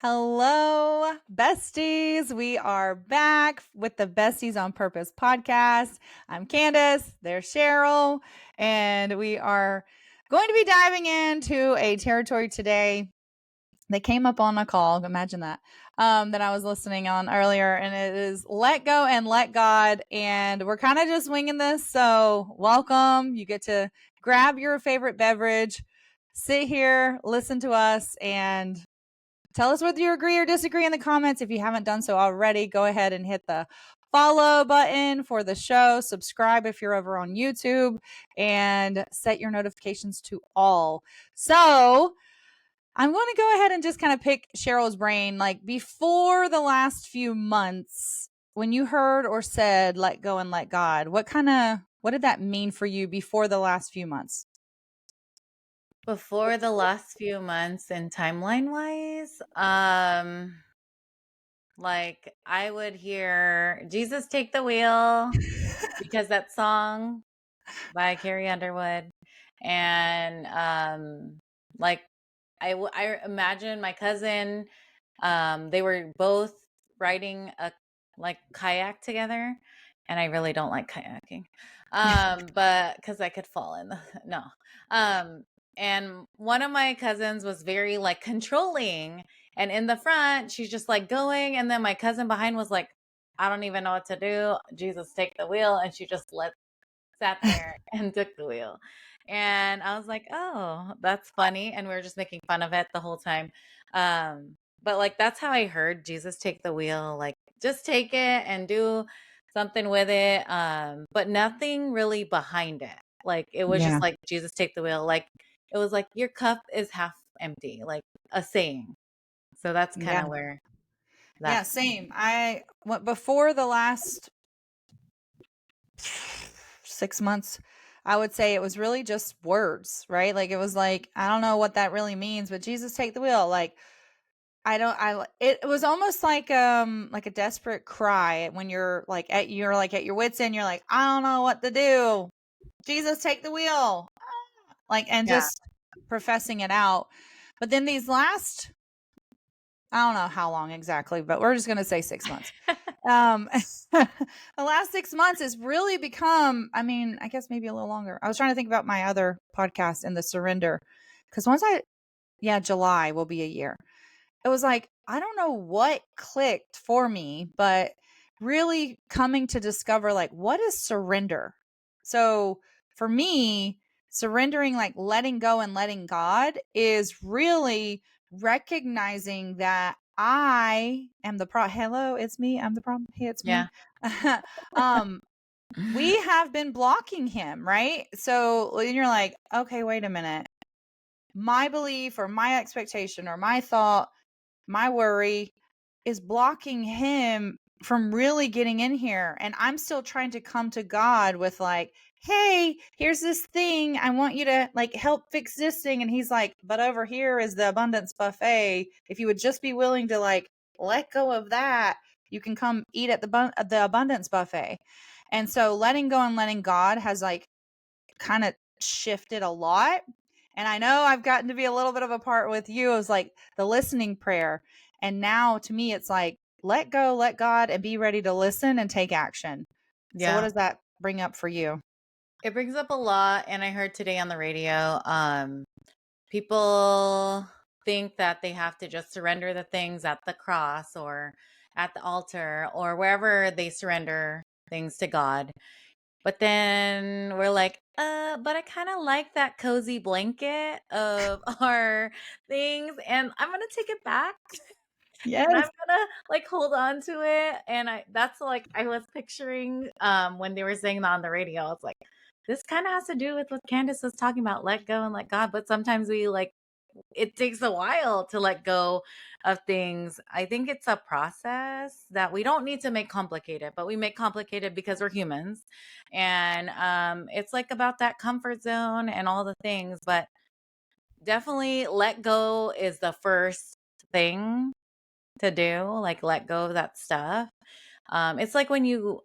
Hello, besties. We are back with the Besties on Purpose podcast. I'm Candace, there's Cheryl, and we are going to be diving into a territory today that came up on a call. Imagine that I was listening on earlier, and it is let go and let God. And we're kind of just winging this. So, welcome. You get to grab your favorite beverage, sit here, listen to us, and tell us whether you agree or disagree in the comments. If you haven't done so already, go ahead and hit the follow button for the show. Subscribe if you're over on YouTube and set your notifications to all. So I'm going to go ahead and just kind of pick Cheryl's brain. Like before the last few months, when you heard or said, let go and let God, what did that mean for you before the last few months? Before the last few months and timeline wise, like I would hear Jesus Take the Wheel because that song by Carrie Underwood. And like I imagine my cousin, they were both riding a like kayak together, and I really don't like kayaking. But because I could fall in the no. Um and one of my cousins was very like controlling, and in the front she's just like going, and then my cousin behind was like, I don't even know what to do. Jesus, take the wheel. And she just sat there and took the wheel. And I was like, oh, that's funny. And we were just making fun of it the whole time. But like that's how I heard Jesus take the wheel. Like just take it and do something with it. But nothing really behind it. Like it was Yeah. just like Jesus take the wheel. Like it was like your cup is half empty, like a saying. So that's kind Yeah. of where Yeah. that Same. I went before the last 6 months. I would say it was really just words, right? Like it was like, I don't know what that really means, but Jesus take the wheel. Like it was almost like a desperate cry when you're like at your wits end, you're like, I don't know what to do. Jesus take the wheel. Like and yeah. just professing it out. But then these last, I don't know how long exactly, but we're just going to say 6 months. Um, the last 6 months has really become, I mean, I guess maybe a little longer. I was trying to think about my other podcast and the surrender. Because July will be a year. It was like, I don't know what clicked for me, but really coming to discover like, what is surrender? So for me, surrendering, like letting go and letting God, is really recognizing that I am the problem. Hello, it's me. I'm the problem. Hey, it's me. Yeah. um, we have been blocking him, right? So then you're like, okay, wait a minute. My belief or my expectation or my thought, my worry is blocking him from really getting in here. And I'm still trying to come to God with like, hey, here's this thing. I want you to like help fix this thing. And he's like, but over here is the abundance buffet. If you would just be willing to like let go of that, you can come eat at the abundance buffet. And so letting go and letting God has like kind of shifted a lot. And I know I've gotten to be a little bit of a part with you. It was like the listening prayer. And now to me, it's like, let go, let God, and be ready to listen and take action. So what Yeah. does that bring up for you? It brings up a lot. And I heard today on the radio, people think that they have to just surrender the things at the cross or at the altar or wherever they surrender things to God. But then we're like, but I kind of like that cozy blanket of our things, and I'm gonna take it back. And I'm Yes. gonna like hold on to it. And that's like I was picturing when they were saying that on the radio. It's like this kind of has to do with what Candace was talking about, let go and let God. But sometimes we like it takes a while to let go of things. I think it's a process that we don't need to make complicated, but we make complicated because we're humans. And it's like about that comfort zone and all the things, but definitely let go is the first thing to do, like let go of that stuff. It's like when you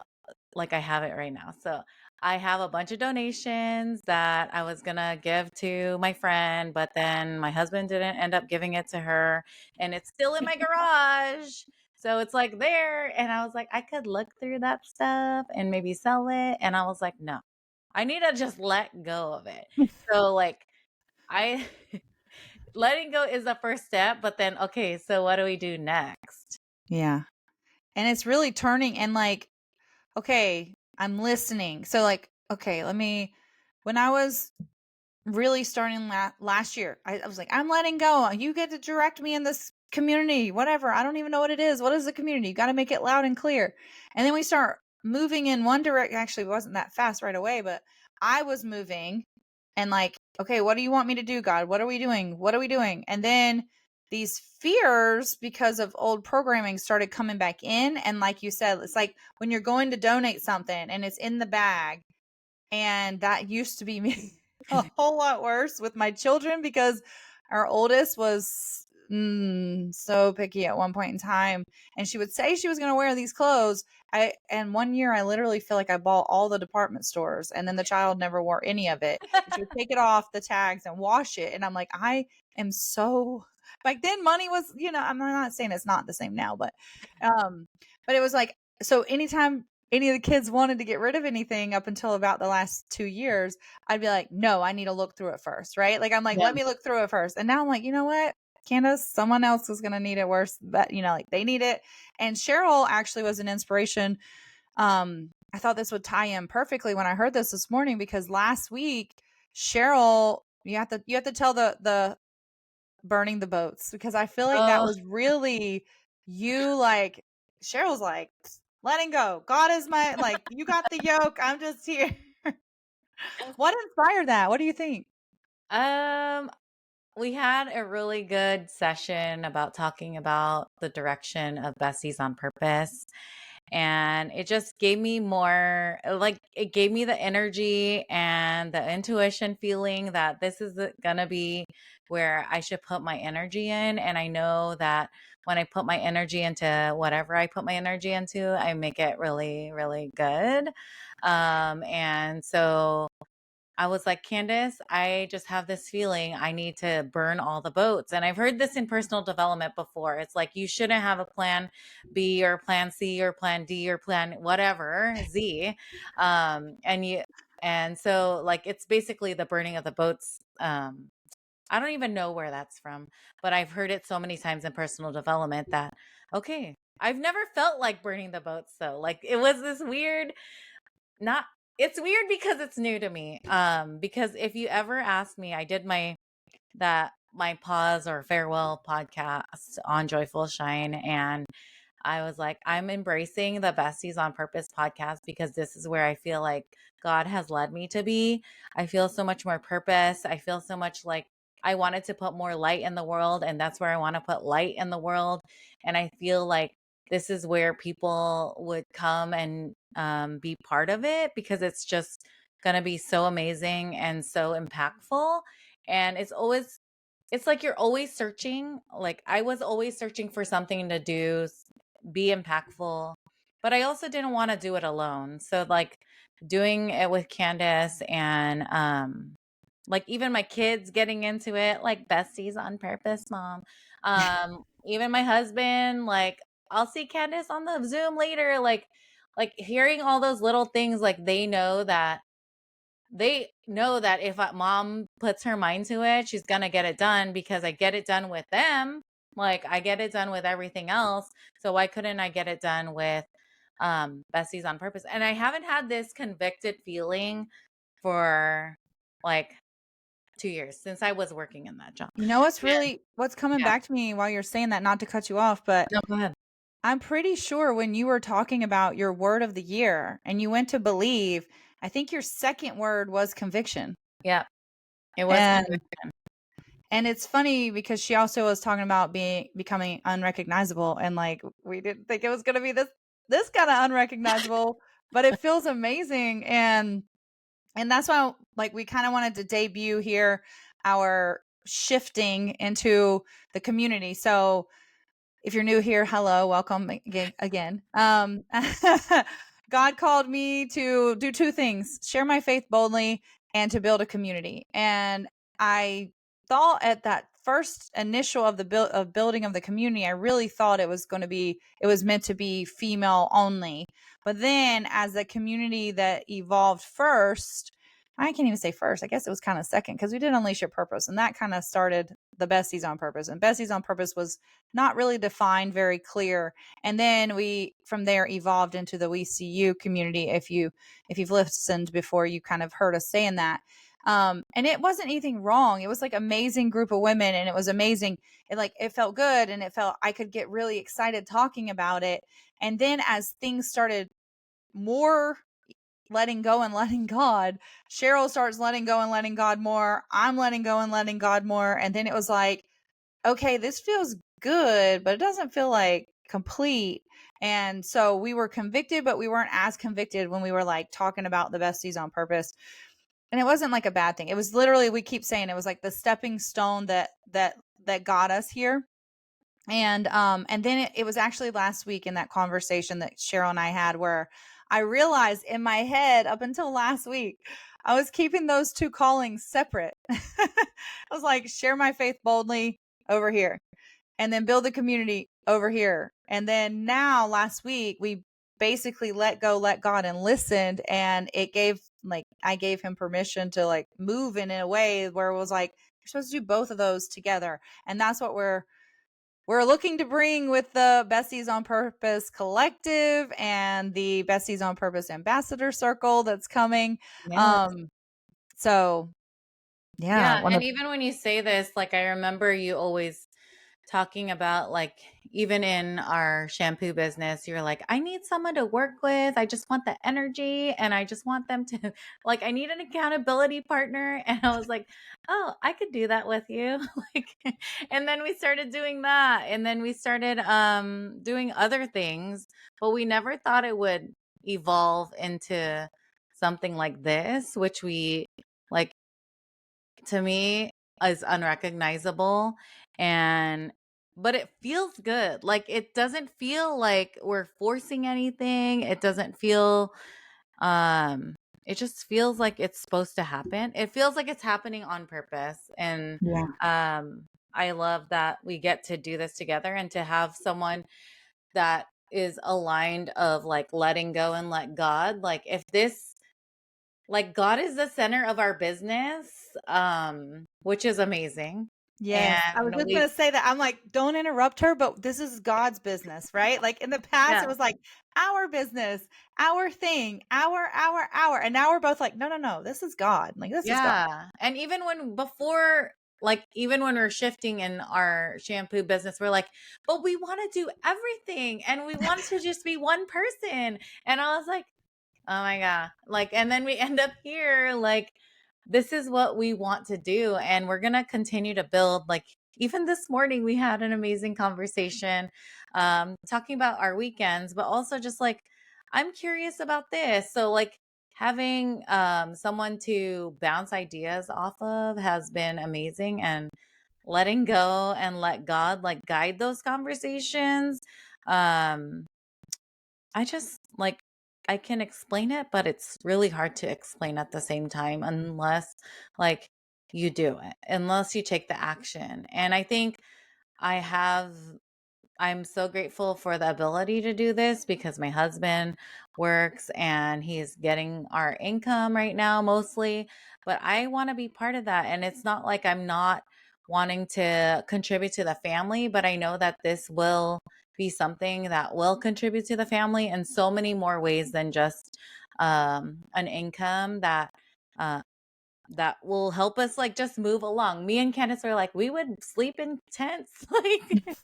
like I have it right now. So I have a bunch of donations that I was gonna give to my friend, but then my husband didn't end up giving it to her, and it's still in my garage. So it's like there, and I was like, I could look through that stuff and maybe sell it. And I was like, no, I need to just let go of it. So like I letting go is the first step, but then okay, so what do we do next? Yeah. And it's really turning and like, okay, I'm listening. So like, okay, when I was really starting last year, I was like, I'm letting go. You get to direct me in this community, whatever. I don't even know what it is. What is the community? You got to make it loud and clear. And then we start moving in one direction. Actually, it wasn't that fast right away, but I was moving and like, okay, what do you want me to do, God? What are we doing? What are we doing? And then these fears because of old programming started coming back in. And like you said, it's like when you're going to donate something and it's in the bag, and that used to be me a whole lot worse with my children because our oldest was so picky at one point in time. And she would say she was going to wear these clothes. And one year I literally feel like I bought all the department stores and then the child never wore any of it. And she would take it off the tags and wash it. And I'm like, I am so back then money was, I'm not saying it's not the same now, but it was like, so anytime any of the kids wanted to get rid of anything up until about the last 2 years, I'd be like, no, I need to look through it first. Right. Like, I'm like, Yeah. let me look through it first. And now I'm like, you know what? Candace, someone else is going to need it worse, but like they need it. And Cheryl actually was an inspiration. I thought this would tie in perfectly when I heard this morning, because last week, Cheryl, you have to tell the burning the boats, because I feel like that Oh, was really you, like Cheryl's like letting go. God is my, like, you got the yoke. I'm just here. What inspired that? What do you think? um, we had a really good session about talking about the direction of Besties on Purpose. And it just gave me more, like, it gave me the energy and the intuition feeling that this is going to be where I should put my energy in. And I know that when I put my energy into whatever I put my energy into, I make it really, really good. And so I was like, Candace, I just have this feeling I need to burn all the boats. And I've heard this in personal development before. It's like you shouldn't have a plan B or plan C or plan D or plan whatever, Z. And so like it's basically the burning of the boats. I don't even know where that's from, but I've heard it so many times in personal development that okay, I've never felt like burning the boats though. Like it was this weird, not it's weird because it's new to me. Because if you ever ask me, I did my pause or farewell podcast on Joyful Shine, and I was like, I'm embracing the Besties on Purpose podcast because this is where I feel like God has led me to be. I feel so much more purpose. I feel so much like I wanted to put more light in the world, and that's where I want to put light in the world. And I feel like this is where people would come and be part of it because it's just going to be so amazing and so impactful. And it's like you're always searching. Like I was always searching for something to do, be impactful, but I also didn't want to do it alone. So like doing it with Candace and like even my kids getting into it, like Besties on Purpose, mom. Even my husband, like I'll see Candace on the Zoom later, like hearing all those little things, like they know that if mom puts her mind to it, she's going to get it done because I get it done with them. Like I get it done with everything else. So why couldn't I get it done with Besties on Purpose? And I haven't had this convicted feeling for like 2 years since I was working in that job. What's coming Yeah. back to me while you're saying that, not to cut you off, but No, go ahead. I'm pretty sure when you were talking about your word of the year and you went to believe, I think your second word was conviction. Yeah. It was And conviction. And it's funny because she also was talking about becoming unrecognizable, and like we didn't think it was going to be this kind of unrecognizable, but it feels amazing. And that's why, like, we kind of wanted to debut here our shifting into the community. So if you're new here, hello, welcome again. God called me to do two things: share my faith boldly and to build a community. And I thought at that first initial of the building of the community, I really thought it was meant to be female only. But then as the community that evolved first, I can't even say first, I guess it was kind of second, because we did Unleash Your Purpose, and that kind of started the Besties on Purpose. And Besties on Purpose was not really defined very clear. And then we from there evolved into the WECU community. If you've listened before, you kind of heard us saying that. And it wasn't anything wrong. It was like amazing group of women, and it was amazing. It felt good, and it felt I could get really excited talking about it. And then as things started more letting go and letting God, Cheryl starts letting go and letting God more. I'm letting go and letting God more. And then it was like, okay, this feels good, but it doesn't feel like complete. And so we were convicted, but we weren't as convicted when we were like talking about the Besties on Purpose. And it wasn't like a bad thing. It was literally, we keep saying it was like the stepping stone that got us here. And then it was actually last week in that conversation that Cheryl and I had, where I realized in my head up until last week, I was keeping those two callings separate. I was like, share my faith boldly over here, and then build the community over here. And then now last week, we basically let go, let God, and listened. And I gave him permission to like move in a way where it was like, you're supposed to do both of those together. And that's what we're looking to bring with the Besties on Purpose Collective and the Besties on Purpose Ambassador Circle that's coming. Yes. So yeah. Yeah, and even when you say this, like I remember you always talking about, like, even in our shampoo business, you're like, I need someone to work with. I just want the energy, and I just want them to like, I need an accountability partner. And I was like, oh, I could do that with you. Like, and then we started doing that, and then we started doing other things, but we never thought it would evolve into something like this, which we like, to me, is unrecognizable. And but it feels good. Like, it doesn't feel like we're forcing anything. It doesn't feel um it just feels like it's supposed to happen. It feels like it's happening on purpose. And Yeah. I love that we get to do this together, and to have someone that is aligned of like letting go and let God. Like, if this, like, God is the center of our business, which is amazing. Yes. I was And just we going to say that. I'm like, don't interrupt her, but this is God's business, right? Like in the past, yeah. it was like our business, our thing, our. And now we're both like, no, no, no, this is God. Like, this is God. Yeah. And even when before, like, even when we're shifting in our shampoo business, we're like, but we want to do everything, and we want to just be one person. And I was like, oh my God. Like, and then we end up here, like, this is what we want to do. And we're going to continue to build. Like, even this morning, we had an amazing conversation, talking about our weekends, but also just like, I'm curious about this. So, like, having someone to bounce ideas off of has been amazing. And letting go and let God like guide those conversations. Um, I just like, I can explain it, but it's really hard to explain at the same time unless like you do it, unless you take the action. And I think I have I'm so grateful for the ability to do this, because my husband works and he's getting our income right now mostly, but I want to be part of that. And it's not like I'm not wanting to contribute to the family, but I know that this will be something that will contribute to the family in so many more ways than just an income uh, that will help us like just move along. Me and Candace are like, we would sleep in tents. Like,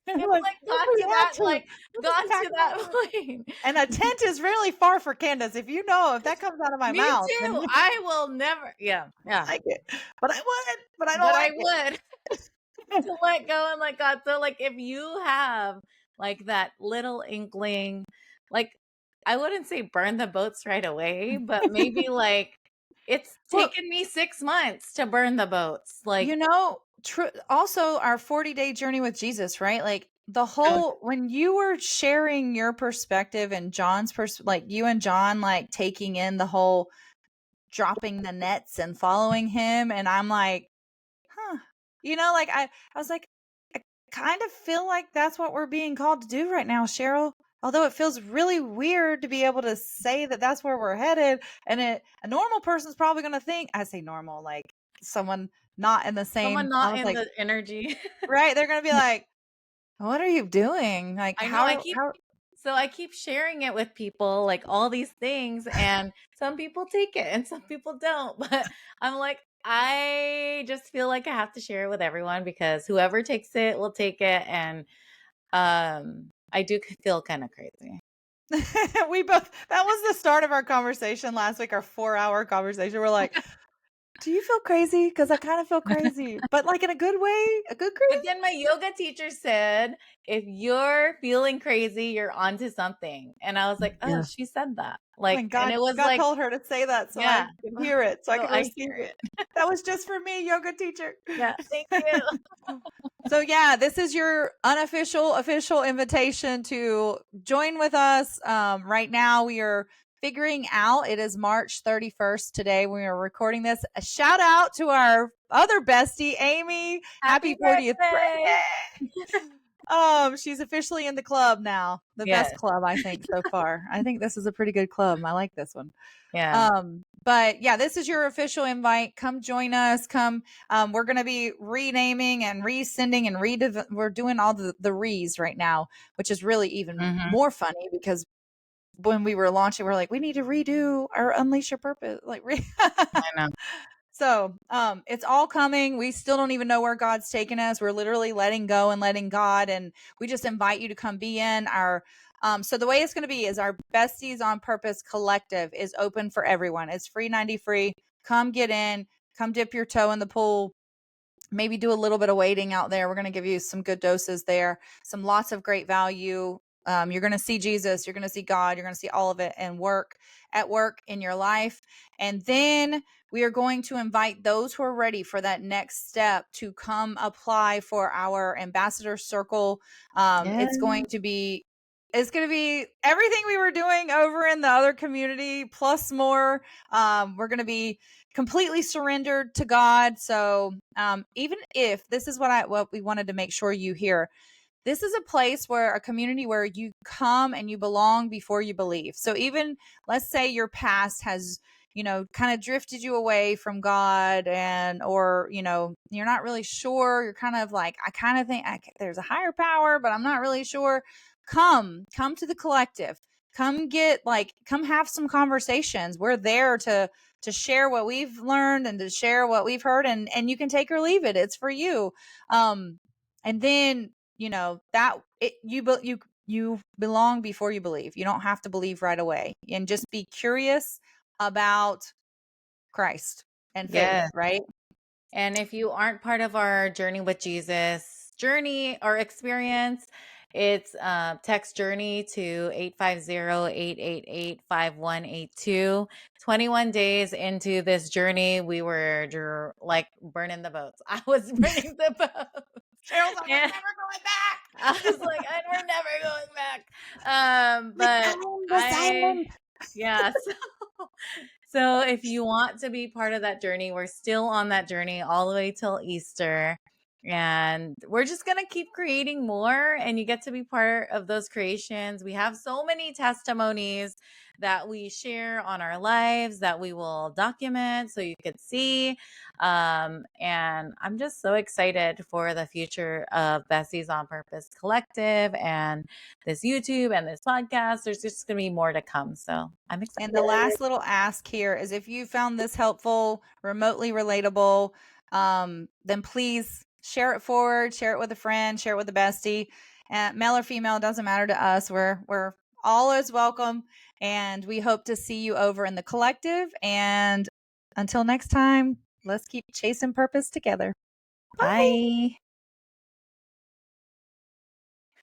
I'm it's like, like if we had to, we'll just got pack to it that up. point. And a tent is really far for Candace. If that comes out of my Me mouth, then too. I will never, yeah, I yeah. like it. But I would, but I don't But I like would it. to let go and let God. So like, if you have like that little inkling, like, I wouldn't say burn the boats right away, but maybe like, it's Well, taken me 6 months to burn the boats. Like, also our 40-day journey with Jesus, right? Like the whole when you were sharing your perspective and John's like you and John like taking in the whole dropping the nets and following him, and I'm like, huh. Like I was like, I kind of feel like that's what we're being called to do right now, Cheryl. Although it feels really weird to be able to say that that's where we're headed, and a normal person's probably going to think, I say normal, like someone not in the Someone same. I not was in like, the energy. right? They're going to be like, what are you doing? Like, I know, how? I keep sharing it with people, like all these things, and some people take it and some people don't. But I'm like, I just feel like I have to share it with everyone because whoever takes it will take it. And I do feel kind of crazy. We both, that was the start of our conversation last week, our 4-hour conversation. We're like, do you feel crazy? Because I kind of feel crazy, but like in a good way, a good But crazy. then my yoga teacher said, if you're feeling crazy, you're onto something. And I was like, oh, Yeah. she said that. And And it was God like, told her to say that so I yeah. could hear it, so I So could I receive hear it. it. That was just for me, yoga teacher. Yeah. Thank you. So yeah, this is your unofficial official invitation to join with us. Right now we are figuring out, it is March 31st today. We are recording this. A shout out to our other bestie, Amy. Happy Happy 40th birthday. birthday. She's officially in the club now. The best Yes. club, I think, so far. I think this is a pretty good club. I like this one. Yeah. But yeah, this is your official invite. Come join us. Come. We're going to be renaming and resending and we're doing all the re's right now, which is really even Mhm. more funny because when we were launching, we're like, we need to redo our Unleash Your Purpose. Like, I know. so it's all coming. We still don't even know where God's taking us. We're literally letting go and letting God. And we just invite you to come be in our. So the way it's going to be is our Besties on Purpose Collective is open for everyone. It's free 90 free. Come get in. Come dip your toe in the pool. Maybe do a little bit of waiting out there. We're going to give you some good doses there. Some lots of great value. You're going to see Jesus. You're going to see God. You're going to see all of it and work in your life. And then we are going to invite those who are ready for that next step to come apply for our ambassador circle. Yeah. It's going to be everything we were doing over in the other community plus more. We're going to be completely surrendered to God. So even if this is what we wanted to make sure you hear, this is a place where a community where you come and you belong before you believe. So even let's say your past has, kind of drifted you away from God or, you're not really sure. You're kind of like, I kind of think there's a higher power, but I'm not really sure. Come to the collective. Come have some conversations. We're there to share what we've learned and to share what we've heard and you can take or leave it. It's for you. And then you belong before you believe. You don't have to believe right away, and just be curious about Christ and faith, Yeah. right? And if you aren't part of our Journey with Jesus journey or experience, it's text journey to 850-888-5182. 21 days into this journey, we were like burning the boats. I was burning the boats. Cheryl's like, I'm And never going back. I was like, and we're never going back. Like, But I'm I, resigned. yeah. So if you want to be part of that journey, we're still on that journey all the way till Easter. And we're just going to keep creating more, and you get to be part of those creations. We have so many testimonies that we share on our lives that we will document so you could see. And I'm just so excited for the future of Besties on Purpose Collective and this YouTube and this podcast. There's just going to be more to come. So I'm excited. And the last little ask here is if you found this helpful, remotely relatable, then please share it forward, share it with a friend, share it with a bestie. Male or female, doesn't matter to us. We're always welcome. And we hope to see you over in the collective. And until next time, let's keep chasing purpose together. Bye. Bye.